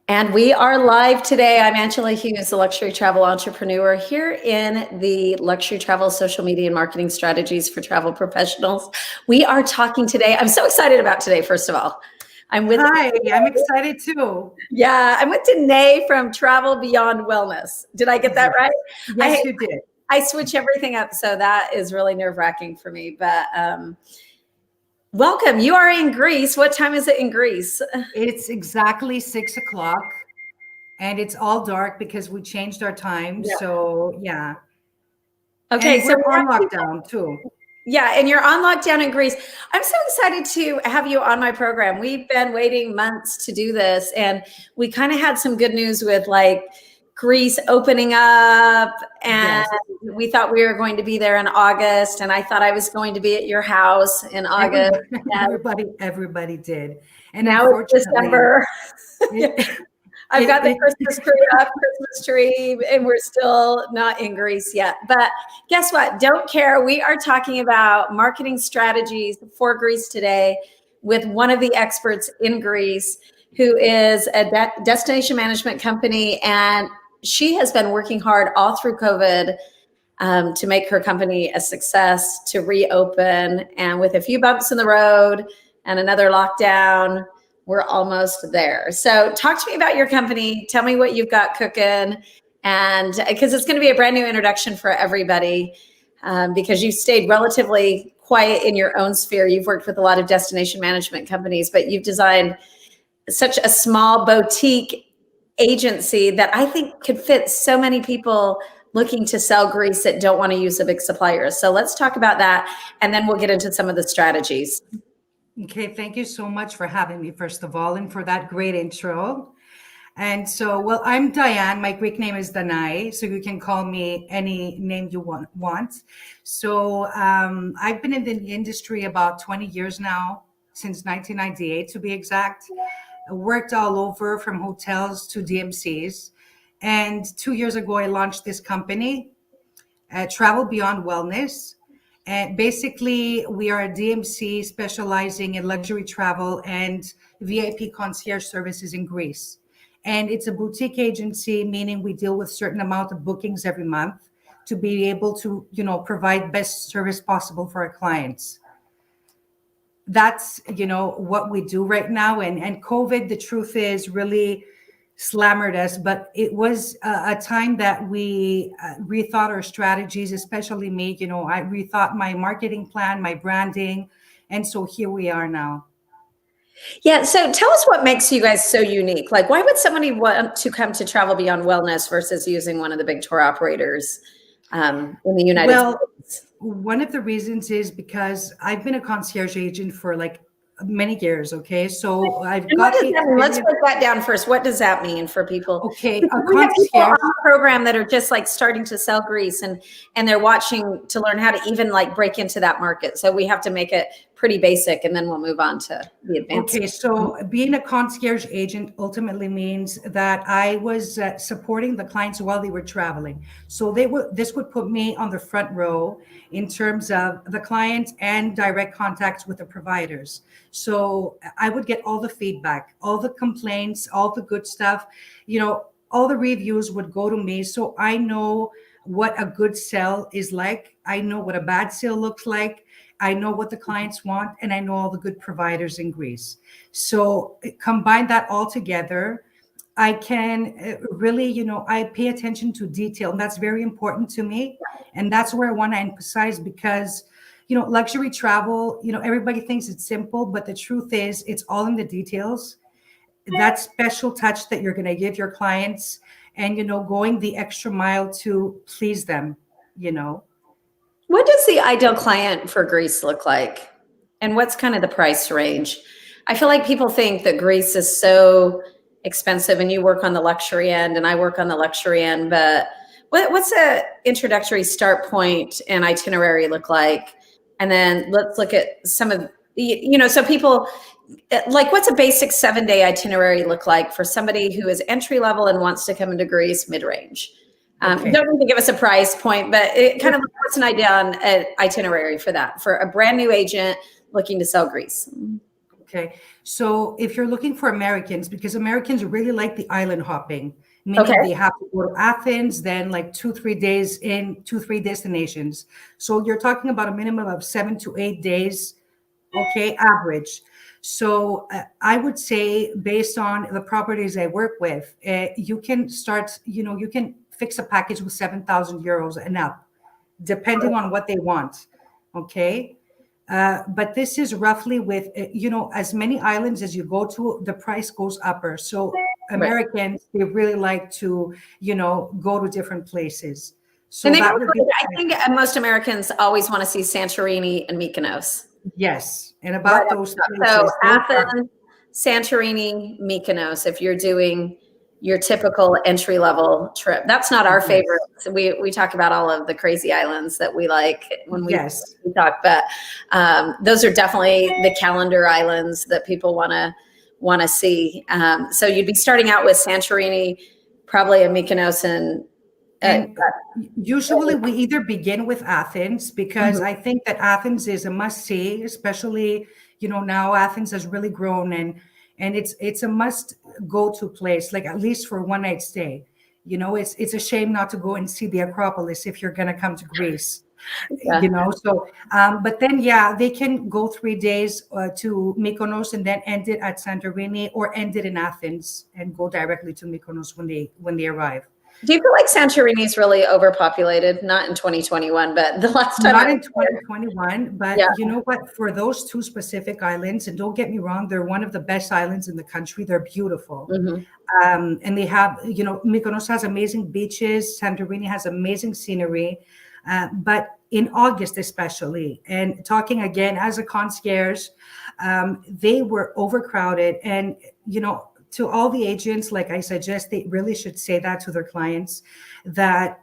And we are live today. I'm Angela Hughes, the luxury travel entrepreneur here in the luxury travel social media and marketing strategies for travel professionals. We are talking today. I'm so excited about today, first of all. Hi, I'm excited too. Yeah, I'm with Danae from Travel Beyond Wellness. Did I get that right? Yes, you did. I switch everything up, so that is really nerve-wracking for me. But welcome. You are in Greece. What time is it in Greece? It's exactly 6 o'clock and it's all dark because we changed our time. Yeah. So yeah. Okay, and we're on lockdown too. Yeah, and you're on lockdown in Greece. I'm so excited to have you on my program. We've been waiting months to do this, and we kind of had some good news with like Greece opening up, and Yes. we thought we were going to be there in August, and I thought I was going to be at your house in August. Everybody did. And now it's December. I've got the Christmas tree, and we're still not in Greece yet. But guess what? Don't care. We are talking about marketing strategies for Greece today with one of the experts in Greece, who is a destination management company. And she has been working hard all through COVID to make her company a success, to reopen. And with a few bumps in the road and another lockdown, we're almost there. So talk to me about your company. Tell me what you've got cooking. And because it's going to be a brand new introduction for everybody, because you stayed relatively quiet in your own sphere. You've worked with a lot of destination management companies, but you've designed such a small boutique agency that I think could fit so many people looking to sell Greece that don't want to use a big supplier. So let's talk about that, and then we'll get into some of the strategies. Okay, thank you so much for having me, first of all, and for that great intro. And so, well, I'm Diane. My Greek name is Danae, so you can call me any name you want. So I've been in the industry about 20 years now, since 1998 to be exact. I worked all over, from hotels to DMCs. And 2 years ago, I launched this company, Travel Beyond Wellness. And basically, we are a DMC specializing in luxury travel and VIP concierge services in Greece. And it's a boutique agency, meaning we deal with certain amount of bookings every month to be able to, provide best service possible for our clients. That's, what we do right now. And COVID, the truth is, really slammered us, but it was a time that we rethought our strategies, especially me. I rethought my marketing plan, my branding, and so here we are now. Yeah, so tell us what makes you guys so unique. Like, why would somebody want to come to Travel Beyond Wellness versus using one of the big tour operators in the United States? One of the reasons is because I've been a concierge agent for like many years. Okay, so I've got. Let's break that down first. What does that mean for people? Okay, a concierge program that are just like starting to sell Greece, and they're watching to learn how to even like break into that market. So we have to make it pretty basic, and then we'll move on to the advanced. Okay, so being a concierge agent ultimately means that I was supporting the clients while they were traveling. So this would put me on the front row in terms of the clients and direct contacts with the providers. So I would get all the feedback, all the complaints, all the good stuff, all the reviews would go to me. So I know what a good sell is like. I know what a bad sale looks like. I know what the clients want, and I know all the good providers in Greece. So combine that all together, I can really, I pay attention to detail, and that's very important to me. And that's where I want to emphasize, because luxury travel, everybody thinks it's simple, but the truth is it's all in the details. That special touch that you're going to give your clients, and, going the extra mile to please them, What does the ideal client for Greece look like? And what's kind of the price range? I feel like people think that Greece is so expensive, and you work on the luxury end and I work on the luxury end, but what's a introductory start point and itinerary look like? And then let's look at some of, so people, like, what's a basic 7-day itinerary look like for somebody who is entry level and wants to come into Greece mid-range? Okay. Don't need to give us a price point, but it kind of what's an idea on an itinerary for that, for a brand new agent looking to sell Greece? Okay. So if you're looking for Americans, because Americans really like the island hopping, Okay. meaning they have to go to Athens, then like 2, 3 days in 2, 3 destinations. So you're talking about a minimum of 7 to 8 days, okay, average. So I would say, based on the properties I work with, you can start, you can fix a package with 7,000 euros and up, depending on what they want. Okay. But this is roughly with, as many islands as you go to, the price goes upper. So Right. Americans, they really like to, go to different places. So And they that both, would be, I think most Americans always want to see Santorini and Mykonos. yes. And Right about up those top. So places, those are, Athens, Santorini, Mykonos, if you're doing your typical entry level trip. That's not our yes, favorite. So we talk about all of the crazy islands that we like when we yes. talk, but those are definitely the calendar islands that people want to see. So you'd be starting out with Santorini, probably a Mykonos, and And usually we either begin with Athens, because mhm. I think that Athens is a must see, especially, now Athens has really grown, and it's a must go to place, like at least for one night stay. It's a shame not to go and see the Acropolis if you're going to come to Greece. Yeah. So but then, yeah, they can go 3 days to Mykonos and then end it at Santorini, or end it in Athens and go directly to Mykonos when they arrive. Do you feel like Santorini is really overpopulated? Not in 2021, but the last time I Not in was there. 2021, but Yeah. you know what? For those two specific islands, and don't get me wrong, they're one of the best islands in the country. They're beautiful. Mhm. And they have, Mykonos has amazing beaches, Santorini has amazing scenery. But in August, especially, and talking again as a concierge, they were overcrowded. And, to all the agents, like I suggest, they really should say that to their clients, that,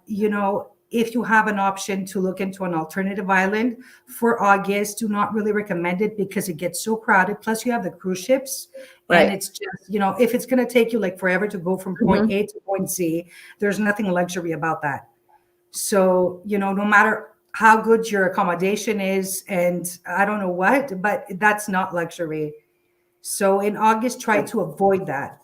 if you have an option to look into an alternative island for August, do not really recommend it, because it gets so crowded. Plus, you have the cruise ships, and Right. it's just, if it's going to take you like forever to go from point Mhm. A to point Z, there's nothing luxury about that. So, no matter how good your accommodation is, and I don't know what, but that's not luxury. So in August, try to avoid that.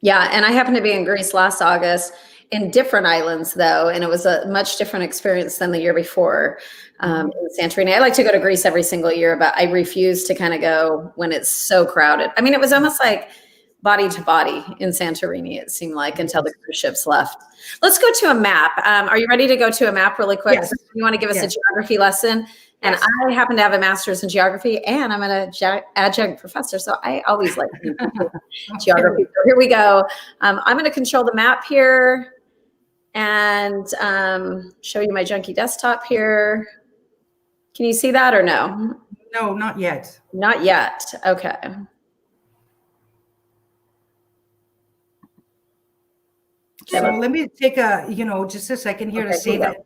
Yeah, and I happened to be in Greece last August in different islands, though, and it was a much different experience than the year before in Santorini. I like to go to Greece every single year, but I refuse to kind of go when it's so crowded. I mean, it was almost like body to body in Santorini, it seemed like, until the cruise ships left. Let's go to a map. Are you ready to go to a map really quick? Yes. You want to give us a Yes. geography lesson? And Yes. I happen to have a master's in geography, and I'm an adjunct professor, so I always like to do geography. So here we go. I'm going to control the map here and show you my junky desktop here. Can you see that or no? No, not yet. Not yet. Okay. So let me take just a second here to Okay, say here we that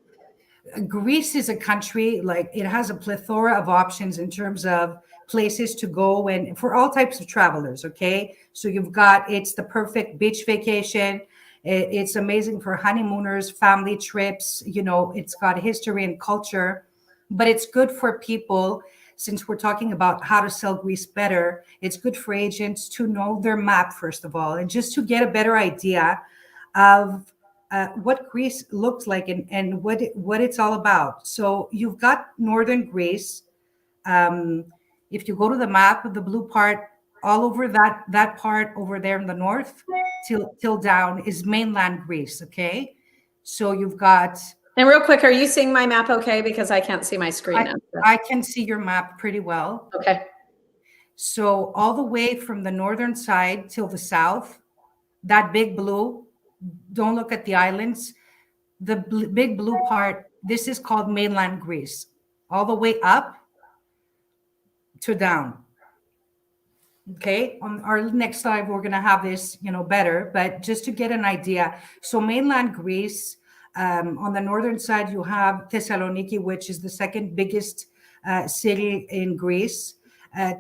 Greece is a country, like, it has a plethora of options in terms of places to go, and for all types of travelers. Okay. So it's the perfect beach vacation. It's amazing for honeymooners, family trips. It's got history and culture, but it's good for people. Since we're talking about how to sell Greece better, it's good for agents to know their map, first of all, and just to get a better idea of what Greece looks like, and what it's all about. So you've got northern Greece. If you go to the map, the blue part, all over that part over there in the north, till down, is mainland Greece. Okay, so you've got. And real quick, are you seeing my map okay? Because I can't see my screen now. I can see your map pretty well. Okay. So all the way from the northern side till the south, that big blue. Don't look at the islands. The big blue part, this is called mainland Greece, all the way up to down. Okay, on our next slide, we're going to have this, better, but just to get an idea. So mainland Greece, on the northern side, you have Thessaloniki, which is the second biggest city in Greece.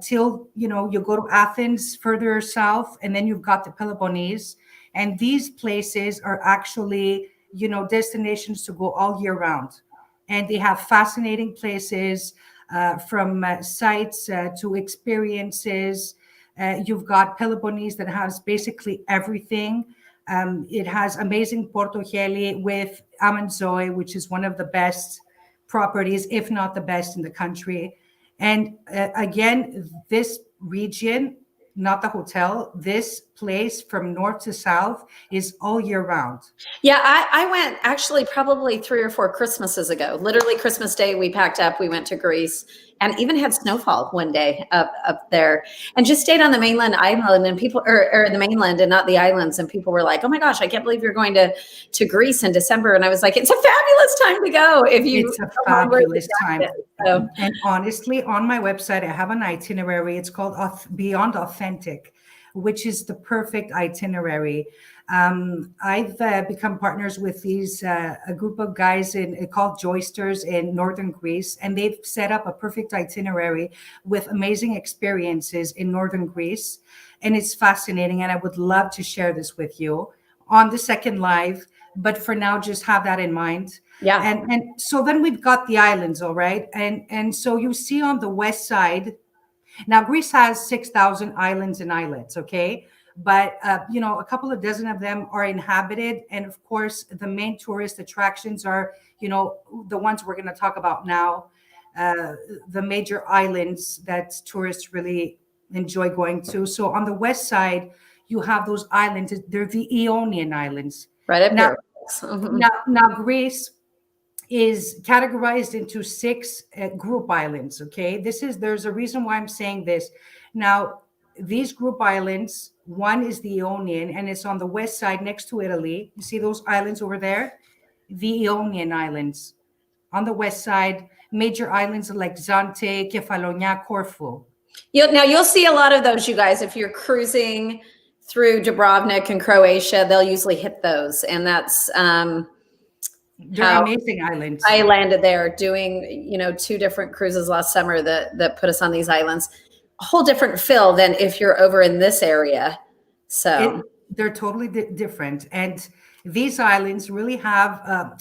Till, you go to Athens further south, and then you've got the Peloponnese. And these places are actually, destinations to go all year round. And they have fascinating places. from sites to experiences. You've got Peloponnese that has basically everything. It has amazing Porto Heli with Amanzoe, which is one of the best properties, if not the best in the country. And again, this region, not the hotel, this place from north to south is all year round. Yeah, I went actually probably 3 or 4 Christmases ago. Literally Christmas Day, we packed up, we went to Greece, and even had snowfall one day up there, and just stayed on the mainland island, and people, or the mainland and not the islands, and people were like, "Oh my gosh, I can't believe you're going to Greece in December," and I was like, "It's a fabulous time to go if you." It's a fabulous time. So. And honestly, on my website, I have an itinerary. It's called Beyond Authentic, which is the perfect itinerary. I've become partners with a group of guys called Joysters in northern Greece, and they've set up a perfect itinerary with amazing experiences in northern Greece. And it's fascinating, and I would love to share this with you on the second live. But for now, just have that in mind. Yeah. And so then we've got the islands, all right? And so you see on the west side, now Greece has 6,000 islands and islets, okay? But, a couple of dozen of them are inhabited. And of course, the main tourist attractions are, the ones we're going to talk about now, the major islands that tourists really enjoy going to. So on the west side, you have those islands. They're the Ionian Islands. Right up Now, here. Mm-hmm. now Greece is categorized into 6 group islands. Okay, there's a reason why I'm saying this. Now, these group islands, one is the Ionian, and it's on the west side next to Italy. You see those islands over there? The Ionian Islands. On the west side, major islands like Zante, Kefalonia, Corfu. You'll see a lot of those, you guys, if you're cruising through Dubrovnik and Croatia, they'll usually hit those, and that's they're amazing islands. I landed there doing 2 different cruises last summer that put us on these islands. A whole different feel than if you're over in this area. So they're totally different, and these islands really have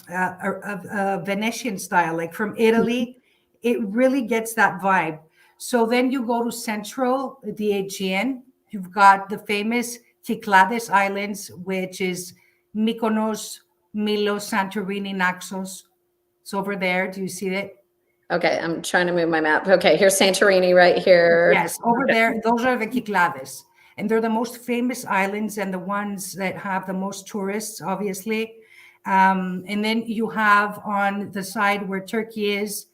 a Venetian style, like from Italy. It really gets that vibe. So then you go to central, the Aegean. You've got the famous Cyclades Islands, which is Mykonos, Milos, Santorini, Naxos. It's over there. Do you see it? Okay, I'm trying to move my map. Okay, here's Santorini right here. Yes, over there. Those are the Cyclades. And they're the most famous islands and the ones that have the most tourists, obviously. And then you have on the side where Turkey is,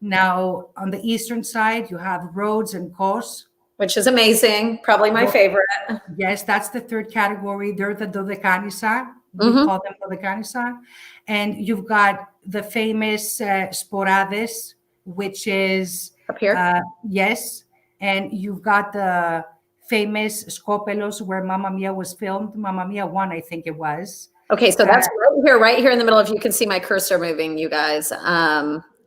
now on the eastern side, you have Rhodes and Kos. Which is amazing. Probably my favorite. Yes, that's the third category. They're the Dodecanisa. We call them Dodecanisa. And you've got the famous Sporades, which is up here. Yes. And you've got the famous Skopelos, where Mamma Mia was filmed. Mamma Mia 1, I think it was. Okay, so that's right here in the middle. If you can see my cursor moving, you guys.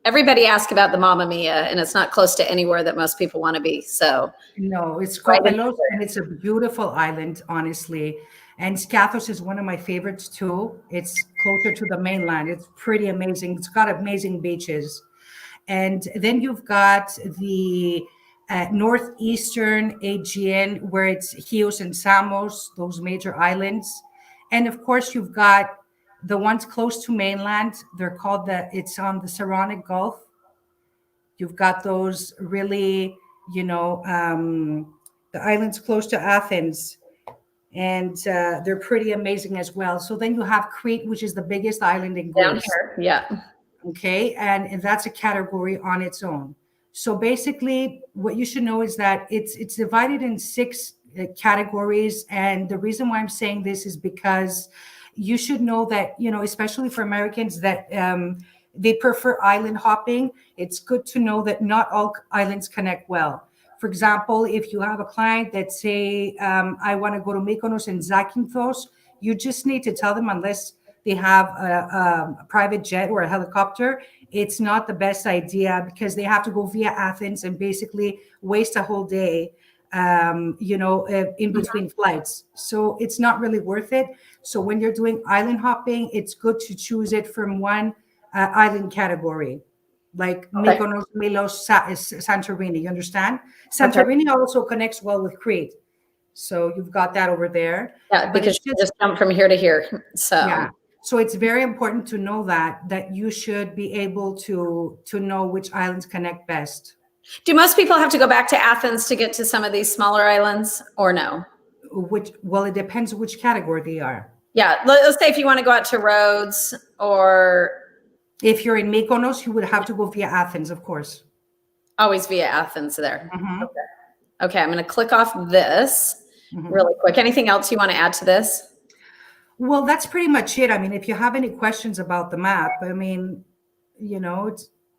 Everybody asked about the Mamma Mia, and it's not close to anywhere that most people want to be. So no, it's Skopelos, and it's a beautiful island, honestly. And Skathos is one of my favorites too. It's closer to the mainland. It's pretty amazing. It's got amazing beaches. And then you've got the northeastern Aegean, where it's Chios and Samos, those major islands. And of course, you've got the ones close to mainland. They're called it's on the Saronic Gulf. You've got those really, the islands close to Athens. And they're pretty amazing as well. So then you have Crete, which is the biggest island in Greece. Down here, yeah. Okay, and that's a category on its own. So basically, what you should know is that it's divided in 6 categories. And the reason why I'm saying this is because you should know that, especially for Americans, that they prefer island hopping. It's good to know that not all islands connect well. For example, if you have a client that say, I want to go to Mykonos and Zakynthos, you just need to tell them, unless they have a private jet or a helicopter, it's not the best idea, because they have to go via Athens and basically waste a whole day, in between flights. So it's not really worth it. So when you're doing island hopping, it's good to choose it from one island category. like Okay. Mykonos, Milos, Santorini. You understand? Santorini also connects well with Crete. So you've got that over there. Yeah, But because it's you just jump from here to here. So yeah. So it's very important to know that you should be able to know which islands connect best. do most people have to go back to Athens to get to some of these smaller islands or no? Well, it depends which category they are. Yeah, let's say if you want to go out to Rhodes or If you're in Mykonos, you would have to go via Athens, of course. always via Athens there. Mhm. Okay, I'm going to click off this really quick. Anything else you want to add to this? Well, that's pretty much it. I mean, if you have any questions about the map, I mean,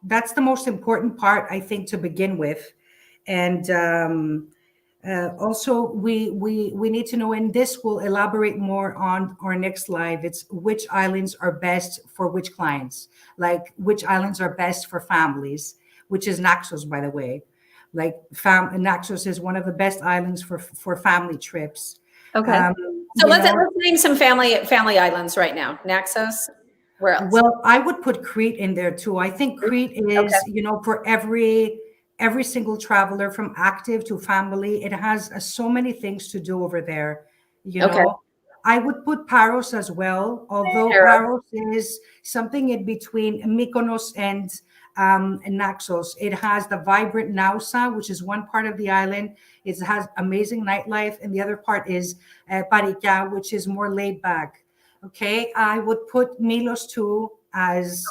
that's the most important part, I think, to begin with. And also, we need to know, and this will elaborate more on our next live. It's which islands are best for which clients, like which islands are best for families, which is Naxos, by the way. Like Naxos is one of the best islands for family trips. Okay. So let's name some family islands right now. Naxos. Where else? Well, I would put Crete in there too. I think Crete is, for every single traveler from active to family, it has so many things to do over there. I would put Paros as well, although Paros is something in between Mykonos and Naxos. It has the vibrant Nausa, which is one part of the island. It has amazing nightlife, and the other part is Parika, which is more laid back. Okay, I would put Milos too as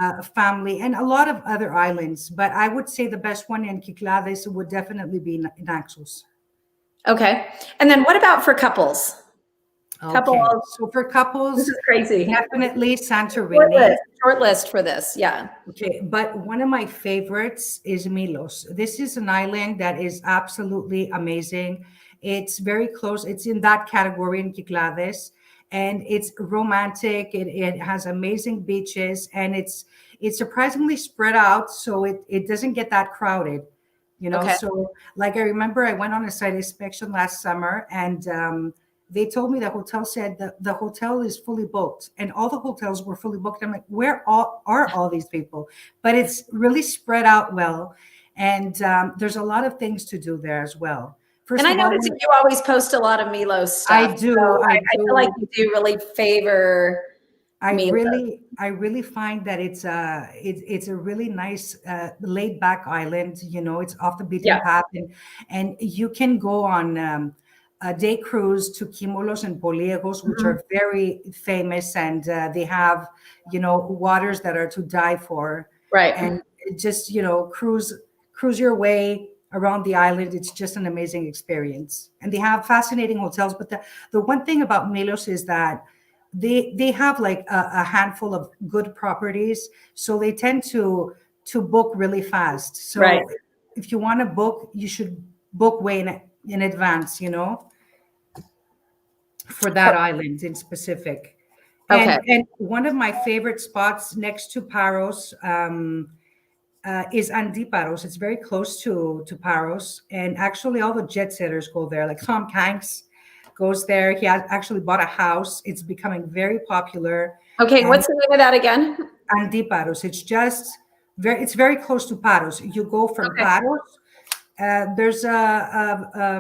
a family, and a lot of other islands, but I would say the best one in Kyklades would definitely be Naxos. Okay, and then what about for couples? Couples. So for couples, this is crazy. Definitely Santorini. Short list for this, yeah. Okay, but one of my favorites is Milos. This is an island that is absolutely amazing. It's very close. It's in that category in Kyklades. And it's romantic. It has amazing beaches, and it's surprisingly spread out, so it doesn't get that crowded, So like I remember I went on a site inspection last summer, and they told me the hotel said that the hotel is fully booked, and all the hotels were fully booked. I'm like, where are all these people? But it's really spread out well, and there's a lot of things to do there as well. I noticed that you always post a lot of Milos stuff. I do. So I feel like you do really favor Milos. I really find that it's a really nice laid back island. It's off the beaten path, and you can go on a day cruise to Kimolos and Poliegos, which are very famous, and they have waters that are to die for. Right. And just cruise your way around the island. It's just an amazing experience, and they have fascinating hotels. But the one thing about Milos is that they have like a handful of good properties, so they tend to book really fast. So if you want to book, you should book way in advance, for that island in specific. And one of my favorite spots next to Paros is Antiparos. It's very close to Paros, and actually all the jet setters go there. Like Tom Hanks goes there. He has actually bought a house. It's becoming very popular. Okay, what's the name of that again? Antiparos. It's very close to Paros. You go from Paros. There's a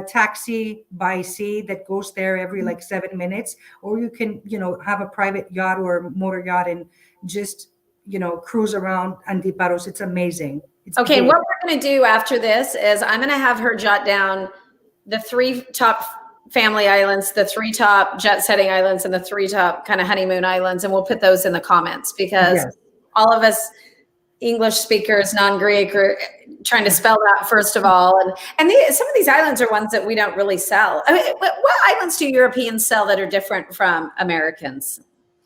taxi by sea that goes there every like 7 minutes, or you can have a private yacht or motor yacht and just cruise around Antiparos. It's amazing. What we're going to do after this is I'm going to have her jot down the 3 top family islands, the 3 top jet setting islands, and the 3 top kind of honeymoon islands, and we'll put those in the comments because all of us English speakers, non-Greek, are trying to spell that first of all, and some of these islands are ones that we don't really sell. I mean, what islands do Europeans sell that are different from Americans?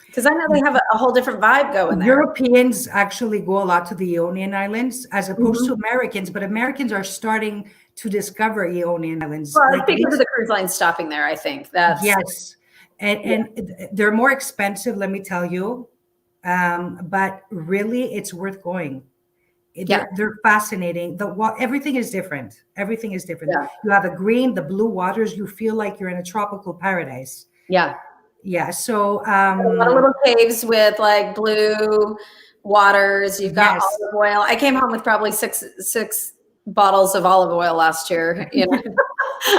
Because I know they have a whole different vibe going there. Europeans actually go a lot to the Ionian Islands as opposed to Americans, but Americans are starting to discover Ionian Islands. Well, because of the cruise line stopping there, I think. Yes. And they're more expensive, let me tell you. But really, it's worth going. They're fascinating. Everything is different. Everything is different. Yeah. You have the green, the blue waters. You feel like you're in a tropical paradise. Yeah. Yeah. So a lot of little caves with like blue waters. You've got Yes. olive oil. I came home with probably six bottles of olive oil last year. I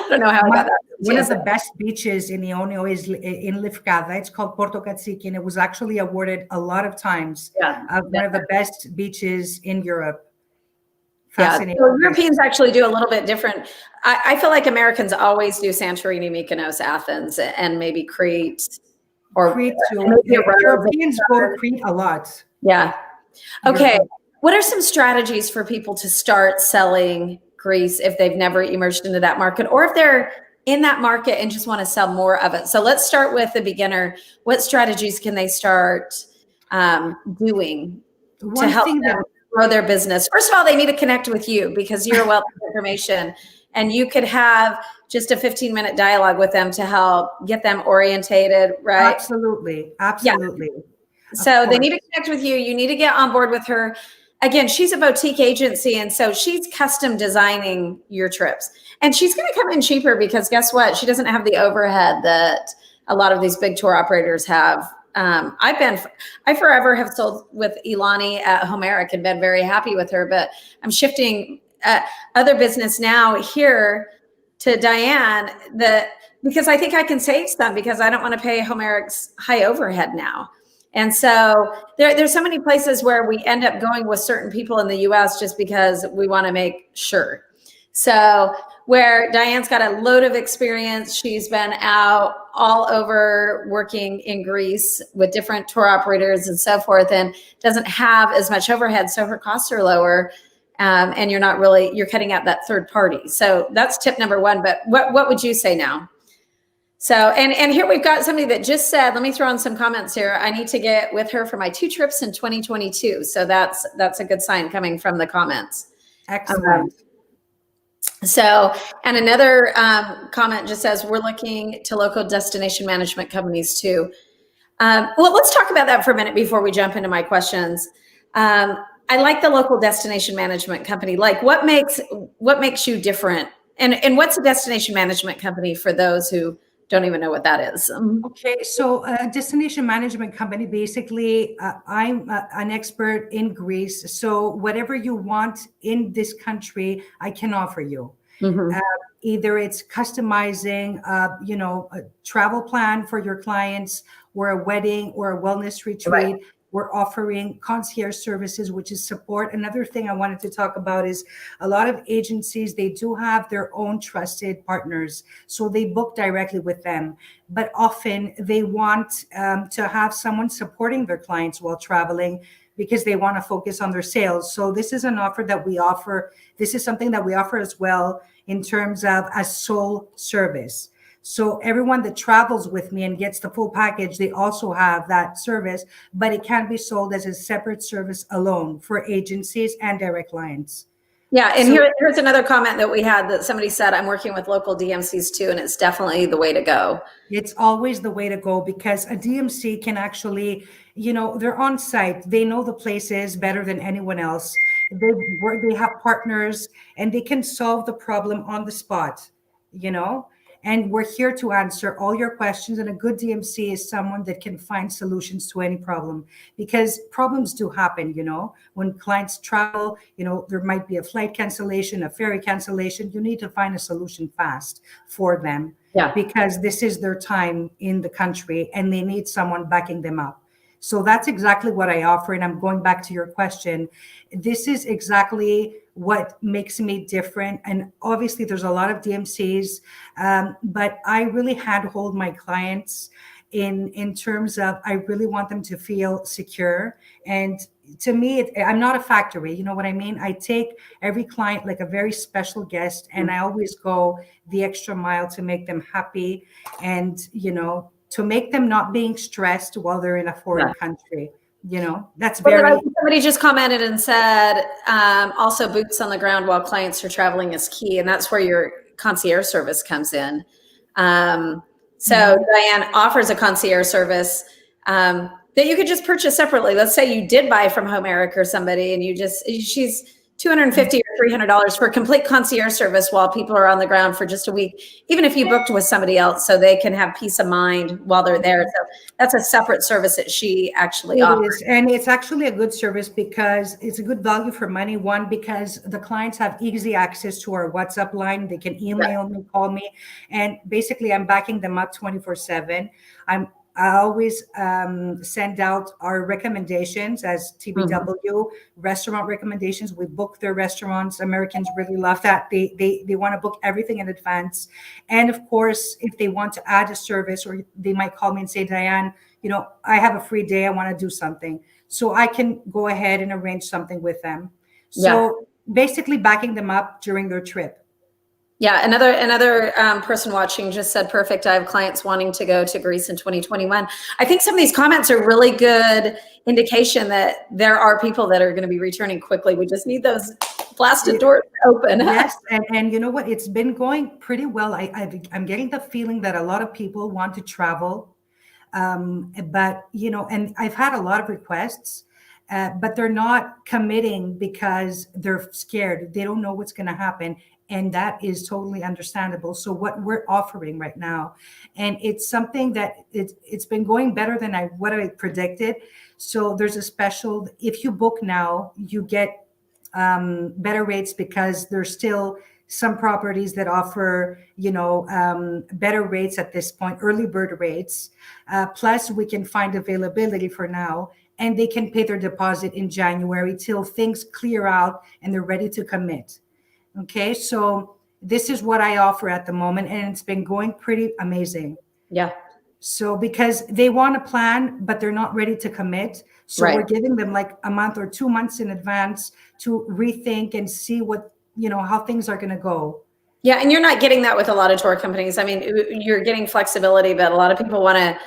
don't know how I got that. One of the best beaches in Ionio is in Lefkada. It's called Porto Katsiki, and it was actually awarded a lot of times one of the best beaches in Europe. Fascinating. Yeah, so Europeans actually do a little bit different. I feel like Americans always do Santorini, Mykonos, Athens, and maybe Crete. Or Crete too. Europeans go to Crete a lot. Yeah. Okay. What are some strategies for people to start selling Greece if they've never emerged into that market, or if they're in that market and just want to sell more of it? So let's start with the beginner. What strategies can they start doing to help them grow their business? First of all, they need to connect with you because you're a wealth of information, and you could have just a 15-minute dialogue with them to help get them orientated, right? Absolutely. Absolutely. Yeah. So they need to connect with you. You need to get on board with her. Again, she's a boutique agency, and so she's custom designing your trips. And she's going to come in cheaper because guess what? She doesn't have the overhead that a lot of these big tour operators have. I forever have sold with Ilani at Homeric and been very happy with her, but I'm shifting other business now here to Diane because I think I can save some because I don't want to pay Homeric's high overhead now. And so there's so many places where we end up going with certain people in the US just because we want to make sure. So where Diane's got a load of experience, she's been out all over working in Greece with different tour operators and so forth, and doesn't have as much overhead. So her costs are lower. And you're cutting out that third party. So that's tip number one. But what would you say now? So, and here we've got somebody that just said, let me throw in some comments here. I need to get with her for my 2 trips in 2022. So that's a good sign coming from the comments. Excellent. So, and another comment just says, we're looking to local destination management companies too. Well, let's talk about that for a minute before we jump into my questions. I like the local destination management company. Like what makes you different? And what's a destination management company for those who don't even know what that is? Okay, so a destination management company, basically, I'm an expert in Greece. So whatever you want in this country, I can offer you. Mm-hmm. Either it's customizing, a travel plan for your clients, or a wedding, or a wellness retreat. Right. We're offering concierge services, which is support. Another thing I wanted to talk about is a lot of agencies, they do have their own trusted partners. So they book directly with them. But often they want to have someone supporting their clients while traveling because they want to focus on their sales. So this is an offer that we offer. This is something that we offer as well in terms of a sole service. So everyone that travels with me and gets the full package, they also have that service, but it can be sold as a separate service alone for agencies and direct clients. Yeah, and here's another comment that we had that somebody said, I'm working with local DMCs too, and it's definitely the way to go. It's always the way to go because a DMC can actually, they're on site. They know the places better than anyone else. They have partners and they can solve the problem on the spot, And we're here to answer all your questions. And a good DMC is someone that can find solutions to any problem because problems do happen, when clients travel, there might be a flight cancellation, a ferry cancellation. You need to find a solution fast for them because this is their time in the country and they need someone backing them up. So that's exactly what I offer. And I'm going back to your question. This is exactly what makes me different. And obviously there's a lot of DMCs, but I really handhold my clients in terms of, I really want them to feel secure. And to me, I'm not a factory, you know what I mean? I take every client like a very special guest, and I always go the extra mile to make them happy and, to make them not being stressed while they're in a foreign country. That's very. Somebody just commented and said, also boots on the ground while clients are traveling is key. And that's where your concierge service comes in. So Diane offers a concierge service that you could just purchase separately. Let's say you did buy from Homeric or somebody and she's $250 or $300 for complete concierge service while people are on the ground for just a week, even if you booked with somebody else, so they can have peace of mind while they're there. So that's a separate service that she actually offers. And it's actually a good service because it's a good value for money. One, because the clients have easy access to our WhatsApp line. They can email me, call me, and basically I'm backing them up 24/7. I always send out our recommendations as TBW, restaurant recommendations. We book their restaurants. Americans really love that. They want to book everything in advance. And of course, if they want to add a service, or they might call me and say, Diane, I have a free day. I want to do something. So I can go ahead and arrange something with them. So basically backing them up during their trip. Yeah, another person watching just said, perfect. I have clients wanting to go to Greece in 2021. I think some of these comments are really good indication that there are people that are going to be returning quickly. We just need those blasted doors open. Yes, and you know what? It's been going pretty well. I'm getting the feeling that a lot of people want to travel, but and I've had a lot of requests. But they're not committing because they're scared. They don't know what's going to happen. And that is totally understandable. So what we're offering right now, and it's something that it's been going better than what I predicted. So there's a special, if you book now, you get better rates because there's still some properties that offer, better rates at this point, early bird rates. Plus we can find availability for now. And they can pay their deposit in January till things clear out and they're ready to commit. Okay, so this is what I offer at the moment, and it's been going pretty amazing. Yeah. So because they want to plan, but they're not ready to commit. So we're giving them like a month or 2 months in advance to rethink and see what, how things are going to go. Yeah, and you're not getting that with a lot of tour companies. I mean, you're getting flexibility, but a lot of people want to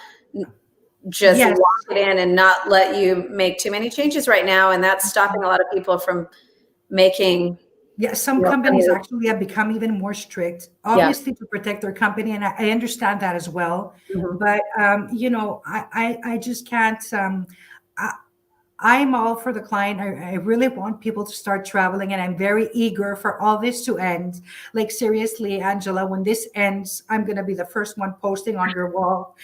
just lock it in and not let you make too many changes right now. And that's stopping a lot of people from making. Yeah, some companies actually have become even more strict, obviously to protect their company. And I understand that as well. But, I just can't. I'm all for the client. I really want people to start traveling, and I'm very eager for all this to end. Like, seriously, Angela, when this ends, I'm going to be the first one posting on your wall.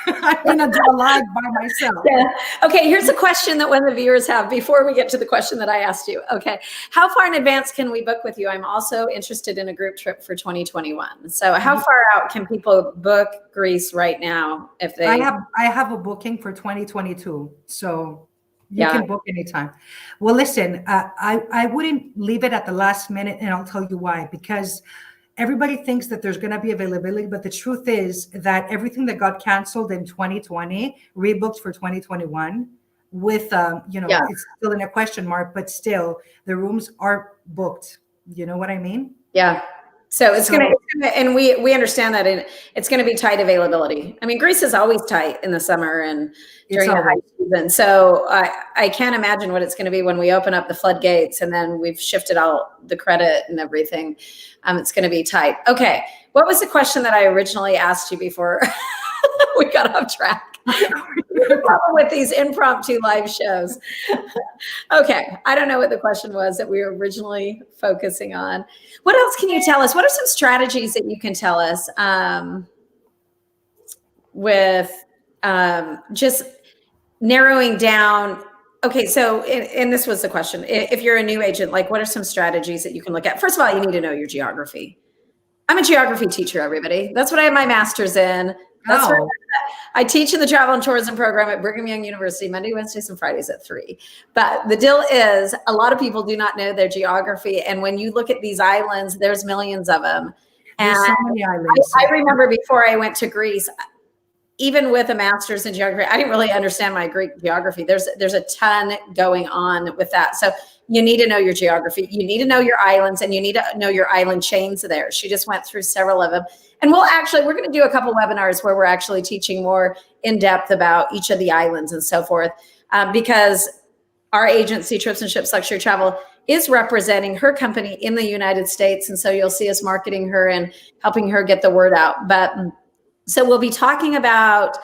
I'm going to do a live by myself. Yeah. Okay, here's a question that one of the viewers have before we get to the question that I asked you. Okay, how far in advance can we book with you? I'm also interested in a group trip for 2021. So how far out can people book Greece right now if they... I have a booking for 2022. So... you can book anytime. Well, listen, I wouldn't leave it at the last minute, and I'll tell you why. Because everybody thinks that there's going to be availability, but the truth is that everything that got canceled in 2020 rebooked for 2021 with, it's still in a question mark, but still the rooms are booked. You know what I mean? Yeah. So it's going to, and we understand that, and it's going to be tight availability. I mean, Greece is always tight in the summer and during the high season. So I can't imagine what it's going to be when we open up the floodgates and then we've shifted out the credit and everything. It's going to be tight. Okay. What was the question that I originally asked you before we got off track? The problem with these impromptu live shows. Okay, I don't know what the question was that we were originally focusing on. What else can you tell us? What are some strategies that you can tell us with just narrowing down? Okay, so, and this was the question. If you're a new agent, like what are some strategies that you can look at? First of all, you need to know your geography. I'm a geography teacher, everybody. That's what I have my master's in. That's what I teach in the travel and tourism program at Brigham Young University, Monday, Wednesdays, and Fridays at 3. But the deal is a lot of people do not know their geography. And when you look at these islands, there's millions of them. There's so many islands. I remember before I went to Greece, even with a master's in geography, I didn't really understand my Greek geography. There's a ton going on with that. So you need to know your geography. You need to know your islands, and you need to know your island chains there. She just went through several of them. And we're going to do a couple webinars where we're actually teaching more in depth about each of the islands and so forth, because our agency, Trips and Ships Luxury Travel, is representing her company in the United States. And so you'll see us marketing her and helping her get the word out. But so we'll be talking about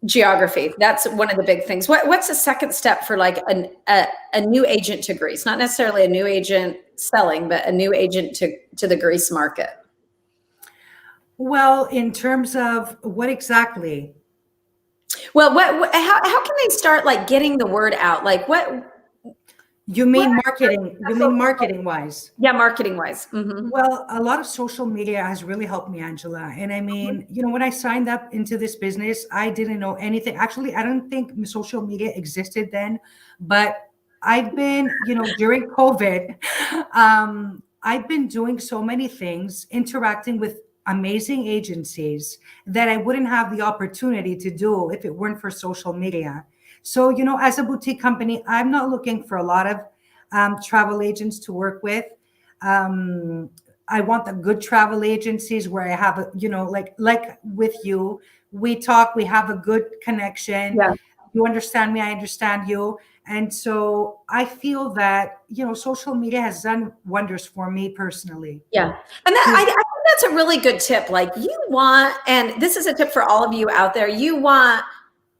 Geography. That's one of the big things. What's the second step for like a new agent to Greece? Not necessarily a new agent selling, but a new agent to the Greece market. Well, in terms of what exactly? Well, how can they start like getting the word out? Like what? You mean marketing? You mean marketing wise? Yeah, marketing wise. Mm-hmm. Well, a lot of social media has really helped me, Angela. And I mean, when I signed up into this business, I didn't know anything. Actually, I don't think social media existed then, but I've been, during COVID, I've been doing so many things, interacting with amazing agencies that I wouldn't have the opportunity to do if it weren't for social media. So, as a boutique company, I'm not looking for a lot of travel agents to work with. I want the good travel agencies where I have like with you, we talk, we have a good connection. Yeah. You understand me, I understand you. And so I feel that, social media has done wonders for me personally. Yeah. And I think that's a really good tip. Like you want, and this is a tip for all of you out there, you want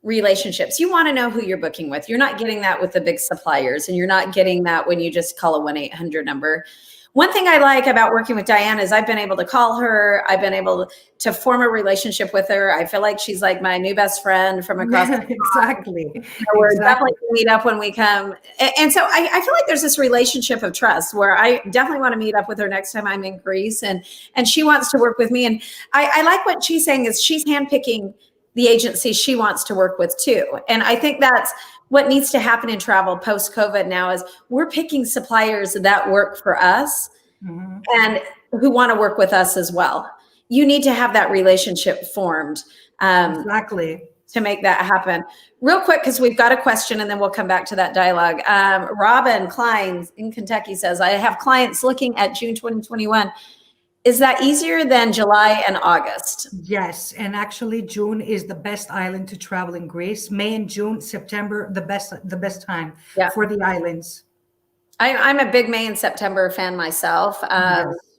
relationships. You want to know who you're booking with. You're not getting that with the big suppliers, and you're not getting that when you just call a 1-800 number. One thing I like about working with Diane is I've been able to call her. I've been able to form a relationship with her. I feel like she's like my new best friend from across the Exactly. We're definitely going to meet up when we come. And so I feel like there's this relationship of trust where I definitely want to meet up with her next time I'm in Greece, and she wants to work with me. And I like what she's saying is she's handpicking the agency she wants to work with too. And I think that's what needs to happen in travel post-COVID now is we're picking suppliers that work for us and who want to work with us as well. You need to have that relationship formed. Exactly. To make that happen. Real quick, because we've got a question and then we'll come back to that dialogue. Robin Klein in Kentucky says, I have clients looking at June 2021. Is that easier than July and August? Yes, and actually June is the best island to travel in Greece. May and June, September, the best time for the islands. I'm a big May and September fan myself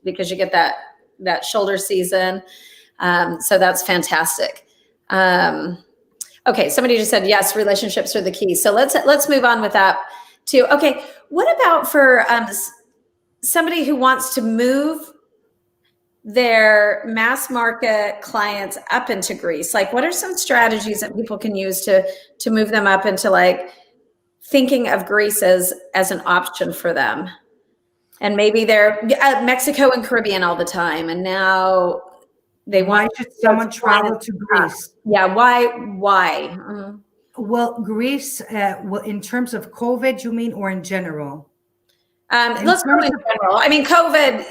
because you get that shoulder season. So that's fantastic. Okay, somebody just said yes, relationships are the key. So let's move on with that too. Okay, what about for somebody who wants to move their mass market clients up into Greece? Like, what are some strategies that people can use to move them up into like thinking of Greece as an option for them? And maybe they're Mexico and Caribbean all the time, and now they want. Why should someone travel to Greece? Yeah, why? Well, Greece. Well, in terms of COVID, you mean, or in general? Let's go in general. I mean, COVID,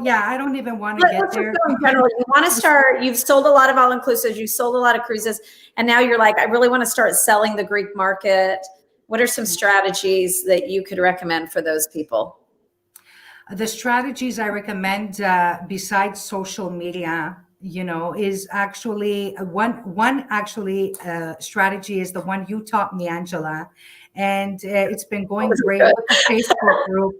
I don't even want to get there. In general, you want to start, you've sold a lot of all-inclusives, you've sold a lot of cruises, and now you're like, I really want to start selling the Greek market. What are some strategies that you could recommend for those people? The strategies I recommend, besides social media, is actually one strategy is the one you taught me, Angela. And it's been going great with the Facebook group.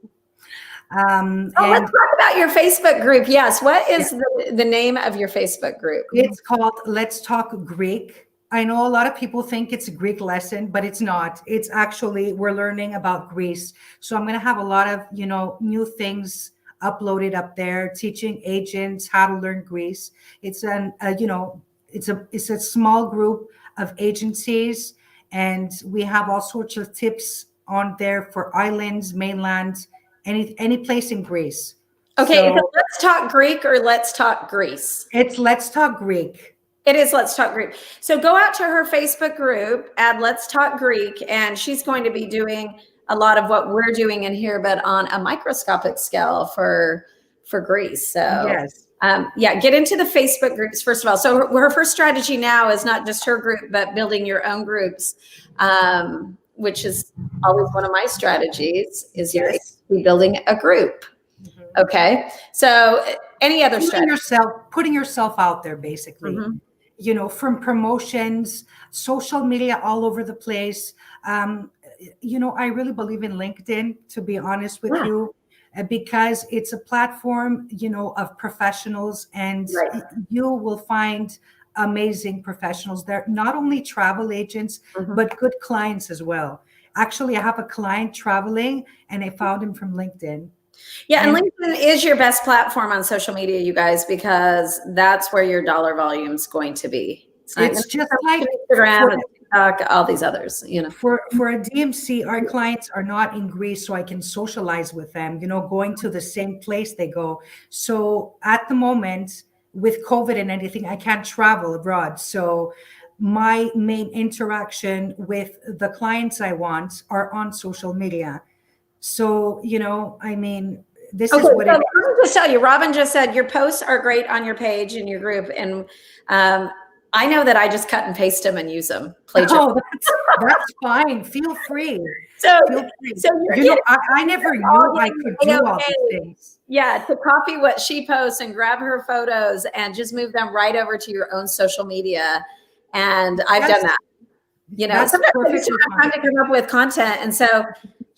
Let's talk about your Facebook group. Yes. What is the name of your Facebook group? It's called Let's Talk Greek. I know a lot of people think it's a Greek lesson, but it's not. It's actually, we're learning about Greece. So I'm going to have a lot of, new things uploaded up there, teaching agents how to learn Greece. It's it's a small group of agencies, and we have all sorts of tips on there for islands, mainland, any place in Greece. Okay, so Let's Talk Greek or Let's Talk Greece? It's Let's Talk Greek. It is Let's Talk Greek. So go out to her Facebook group, add Let's Talk Greek, and she's going to be doing a lot of what we're doing in here, but on a microscopic scale for Greece. So yes. Get into the Facebook groups, first of all. So her first strategy now is not just her group, but building your own groups, which is always one of my strategies is you're building a group. Mm-hmm. Okay. So any other strategy? Putting yourself out there, basically. Mm-hmm. From promotions, social media all over the place. I really believe in LinkedIn, to be honest with you. Because it's a platform, of professionals, and you will find amazing professionals. They're not only travel agents, but good clients as well. Actually, I have a client traveling and I found him from LinkedIn. Yeah, and LinkedIn is your best platform on social media, you guys, because that's where your dollar volume is going to be. It's just like Instagram, TikTok, all these others, For a DMC, our clients are not in Greece, so I can socialize with them, going to the same place they go. So at the moment, with COVID and anything, I can't travel abroad. So my main interaction with the clients I want are on social media. So, this is what let me just tell you, Robin just said your posts are great on your page in your group. And I know that I just cut and paste them and use them. Oh, that's fine. Feel free. I never knew I could do all these things. Yeah, to copy what she posts and grab her photos and just move them right over to your own social media. And I've done that. Sometimes it's time to come up with content. And so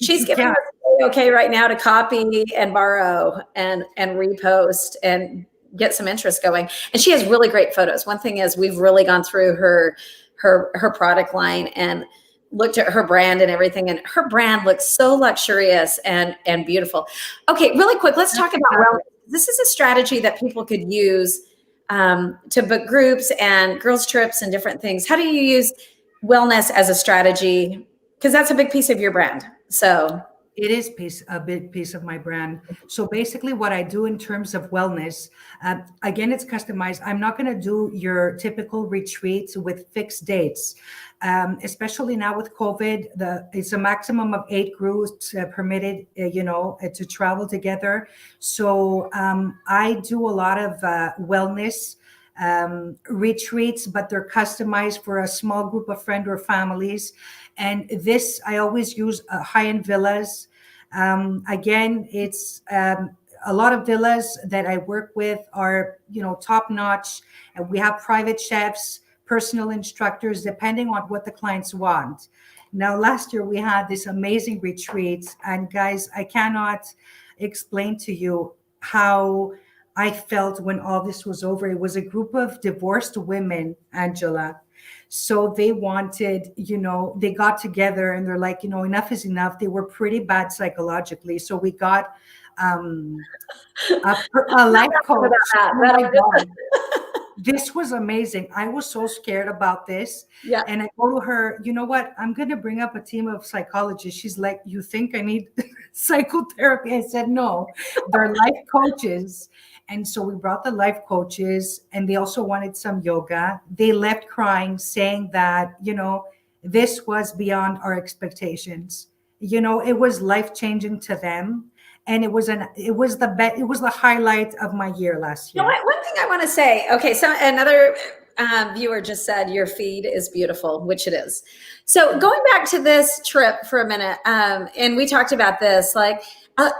she's giving us okay right now to copy and borrow and repost and get some interest going. And she has really great photos. One thing is we've really gone through her product line and looked at her brand and everything. And her brand looks so luxurious and beautiful. Okay, really quick, let's talk about wellness. This is a strategy that people could use to book groups and girls trips and different things. How do you use wellness as a strategy? Because that's a big piece of your brand. So it is a big piece of my brand. So basically what I do in terms of wellness, again, it's customized. I'm not going to do your typical retreats with fixed dates, especially now with COVID. It's a maximum of 8 groups permitted, to travel together. So I do a lot of wellness retreats, but they're customized for a small group of friends or families. And this, I always use high-end villas. Again, it's a lot of villas that I work with are, top-notch. And we have private chefs, personal instructors, depending on what the clients want. Now, last year we had this amazing retreat. And guys, I cannot explain to you how I felt when all this was over. It was a group of divorced women, Angela. So they wanted, they got together and they're like, enough is enough. They were pretty bad psychologically. So we got a life coach. Oh my God. This was amazing. I was so scared about this. Yeah. And I go to her, you know what? I'm going to bring up a team of psychologists. She's like, you think I need psychotherapy? I said, no, they're life coaches. And so we brought the life coaches and they also wanted some yoga. They left crying, saying that, this was beyond our expectations. It was life-changing to them. And it was the highlight of my year last year. One thing I want to say, okay, so another viewer just said your feed is beautiful, which it is. So going back to this trip for a minute, and we talked about this,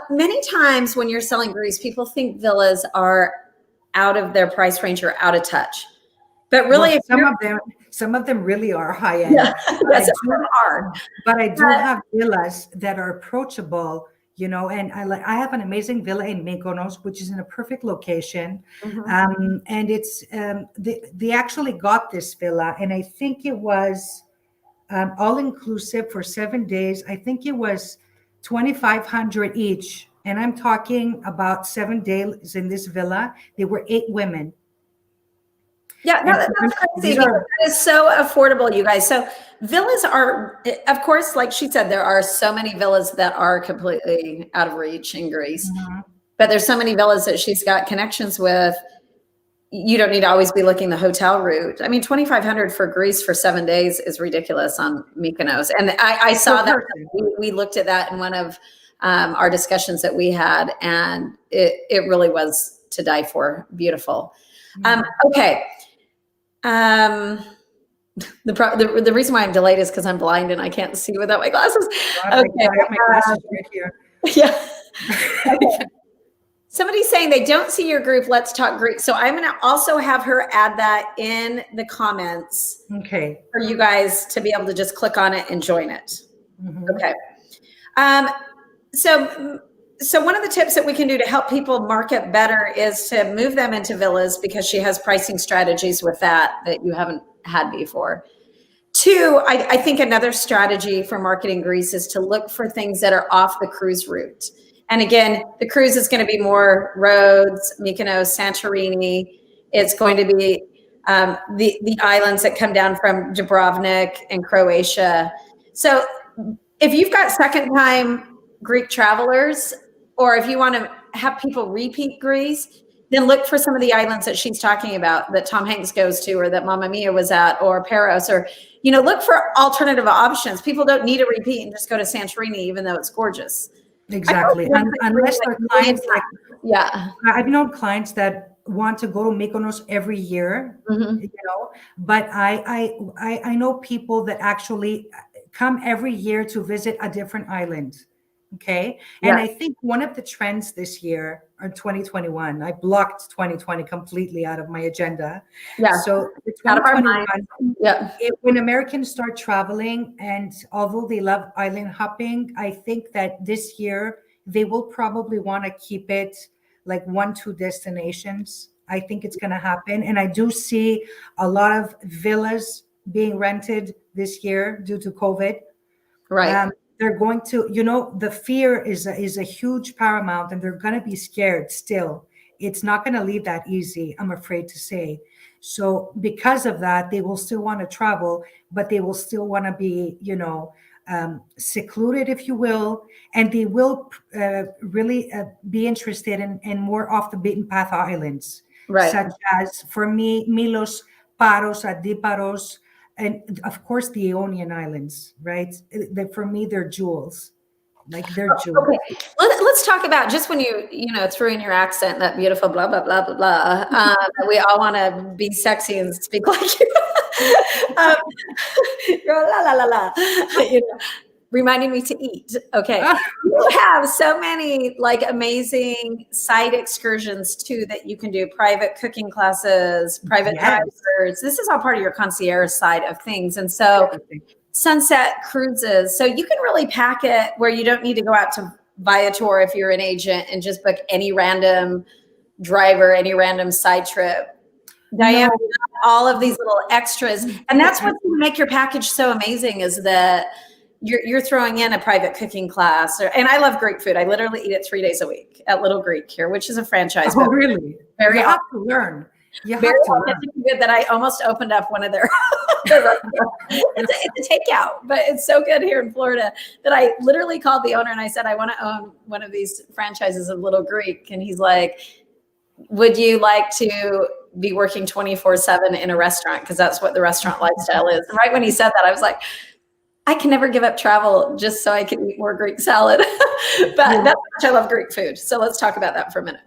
many times when you're selling Greece, people think villas are out of their price range or out of touch. But really, some of them really are high end. Yeah, yes, but I do have villas that are approachable. And I have an amazing villa in Mykonos, which is in a perfect location. Mm-hmm. And it's they actually got this villa, and I think it was all inclusive for 7 days. I think it was $2,500 each, and I'm talking about 7 days in this villa. There were 8 women. Yeah, no, that's crazy. That is so affordable, you guys. So villas are, of course, like she said, there are so many villas that are completely out of reach in Greece. Mm-hmm. But there's so many villas that she's got connections with. You don't need to always be looking the hotel route. I mean, $2,500 for Greece for 7 days is ridiculous on Mykonos. And I saw that. We looked at that in one of our discussions that we had, and it really was to die for. Beautiful. Mm-hmm. Okay. The reason why I'm delayed is because I'm blind and I can't see without my glasses. Okay. I got my glasses right here. Yeah. Okay. Somebody's saying they don't see your group. Let's talk Greek. So I'm going to also have her add that in the comments. Okay. For you guys to be able to just click on it and join it. Mm-hmm. Okay. So So one of the tips that we can do to help people market better is to move them into villas, because she has pricing strategies with that you haven't had before. Two, I think another strategy for marketing Greece is to look for things that are off the cruise route. And again, the cruise is going to be more Rhodes, Mykonos, Santorini. It's going to be the islands that come down from Dubrovnik and Croatia. So if you've got second-time Greek travelers, or if you want to have people repeat Greece, then look for some of the islands that she's talking about, that Tom Hanks goes to, or that Mamma Mia was at, or Paros, or, look for alternative options. People don't need to repeat and just go to Santorini, even though it's gorgeous. Exactly. Unless they're clients like, yeah. I've known clients that want to go to Mykonos every year, but I know people that actually come every year to visit a different island. Okay. And I think one of the trends this year, or 2021, I blocked 2020 completely out of my agenda. Yeah. So out of our mind. Yeah. When Americans start traveling, and although they love island hopping, I think that this year they will probably want to keep it like 1-2 destinations. I think it's going to happen. And I do see a lot of villas being rented this year due to COVID. Right. They're going to, the fear is a huge paramount, and they're going to be scared still. It's not going to leave that easy, I'm afraid to say. So because of that, they will still want to travel, but they will still want to be, secluded, if you will, and they will really be interested in more off the beaten path islands, right, such as, for me, Milos, Paros, Adiparos, and of course the Ionian Islands, right? For me, they're jewels. Like, they're jewels. Okay. Let's talk about, just when you threw in your accent, that beautiful blah blah blah blah blah. We all want to be sexy and speak like you. You're la la la la. Reminding me to eat. Okay. You have so many amazing side excursions too that you can do, private cooking classes, private drivers. This is all part of your concierge side of things. And so sunset cruises. So you can really pack it where you don't need to go out to Viator if you're an agent and just book any random driver, any random side trip. Diane, all of these little extras. And that's what make your package so amazing, is that you're throwing in a private cooking class. And I love Greek food. I literally eat it 3 days a week at Little Greek here, which is a franchise. Oh, really? Very you have to learn. You very have to learn. Good that I almost opened up one of their it's a takeout, but it's so good here in Florida that I literally called the owner and I said, I want to own one of these franchises of Little Greek. And he's like, would you like to be working 24/7 in a restaurant? Because that's what the restaurant lifestyle is. And right when he said that, I was like, I can never give up travel just so I can eat more Greek salad. But that's how much I love Greek food. So let's talk about that for a minute.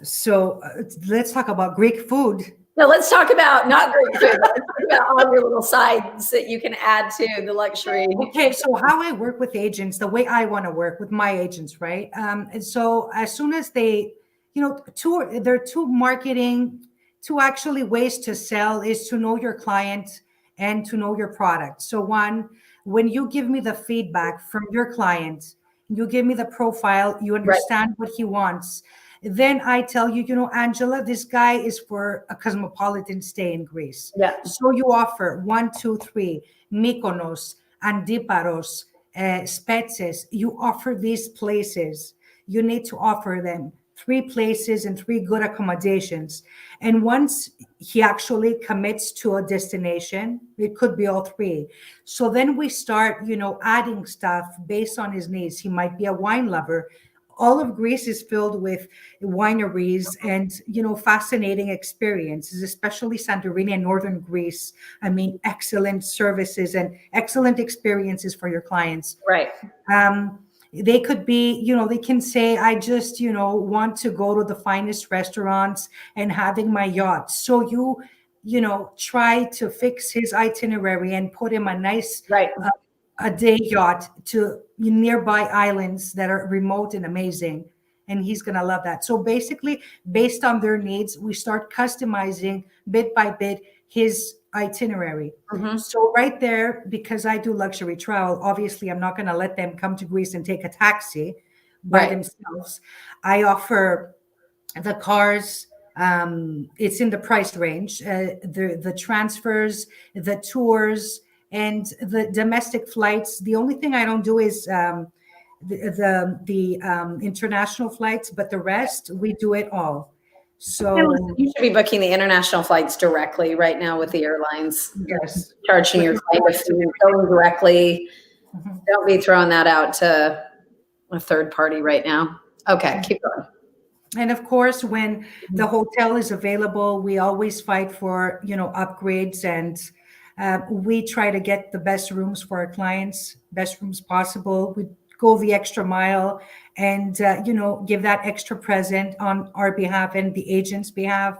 So let's talk about Greek food. No, let's talk about not Greek food. Let's talk about all your little sides that you can add to the luxury. Okay, so how I work with agents, the way I want to work with my agents, right? And so as soon as they, there are two marketing, two actually ways to sell, is to know your client and to know your product. So one, when you give me the feedback from your client, you give me the profile, you understand what he wants. Then I tell you, Angela, this guy is for a cosmopolitan stay in Greece. Yeah. So you offer 1, 2, 3, Mykonos, Antiparos, Spetses. You offer these places. You need to offer them 3 places and 3 good accommodations. And once he actually commits to a destination, it could be all 3. So then we start, adding stuff based on his needs. He might be a wine lover. All of Greece is filled with wineries and, fascinating experiences, especially Santorini and Northern Greece. I mean, excellent services and excellent experiences for your clients. Right. They could be, they can say, I just, want to go to the finest restaurants and having my yacht. So you try to fix his itinerary and put him a nice, a day yacht to nearby islands that are remote and amazing. And he's going to love that. So basically, based on their needs, we start customizing bit by bit his itinerary. Mm-hmm. So right there, because I do luxury travel, obviously I'm not going to let them come to Greece and take a taxi. by themselves. I offer the cars. It's in the price range. The transfers, the tours, and the domestic flights. The only thing I don't do is the international flights, but the rest we do it all. So you should be booking the international flights directly right now with the airlines. yes, Charging your client if you're going directly. Don't be throwing that out to a third party right now. Okay, keep going. And of course, when the hotel is available, we always fight for, upgrades, and we try to get the best rooms for our clients, best rooms possible. We go the extra mile and, give that extra present on our behalf and the agent's behalf,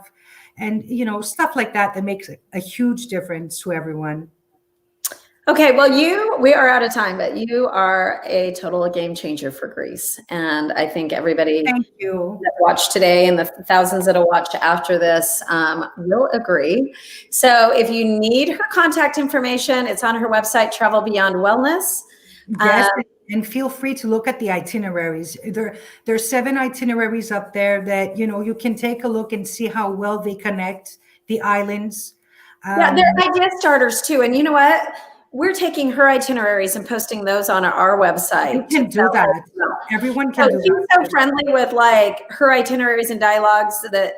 and, stuff like that that makes a huge difference to everyone. Okay, well, we are out of time, but you are a total game changer for Greece. And I think everybody Thank you. that watched today and the thousands that'll watch after this will agree. So if you need her contact information, it's on her website, Travel Beyond Wellness. Yes, and feel free to look at the itineraries. There's 7 itineraries up there that, you can take a look and see how well they connect the islands. Yeah, they're idea starters too. And you know what? We're taking her itineraries and posting those on our website. You can do that. Everyone can do that. She's so friendly with like her itineraries and dialogues that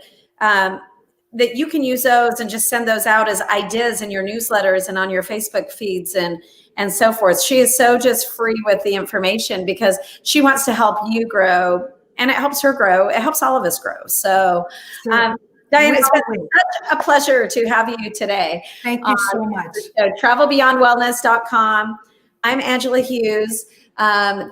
that you can use those and just send those out as ideas in your newsletters and on your Facebook feeds and so forth. She is so just free with the information because she wants to help you grow, and it helps her grow. It helps all of us grow. So, Diane, it's been such a pleasure to have you today. Thank you so much. Travelbeyondwellness.com. I'm Angela Hughes.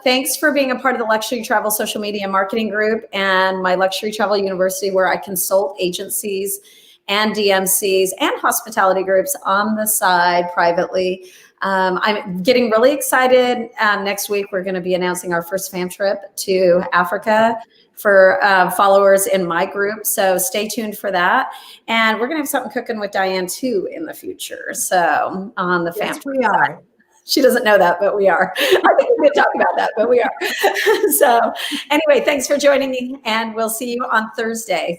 Thanks for being a part of the Luxury Travel Social Media Marketing Group and my Luxury Travel University, where I consult agencies and DMCs and hospitality groups on the side privately. I'm getting really excited. Next week, we're going to be announcing our first fam trip to Africa for followers in my group. So stay tuned for that. And we're going to have something cooking with Diane too in the future. So on the fam trip. We are. She doesn't know that, but we are. I think we're going to talk about that, but we are. So anyway, thanks for joining me, and we'll see you on Thursday.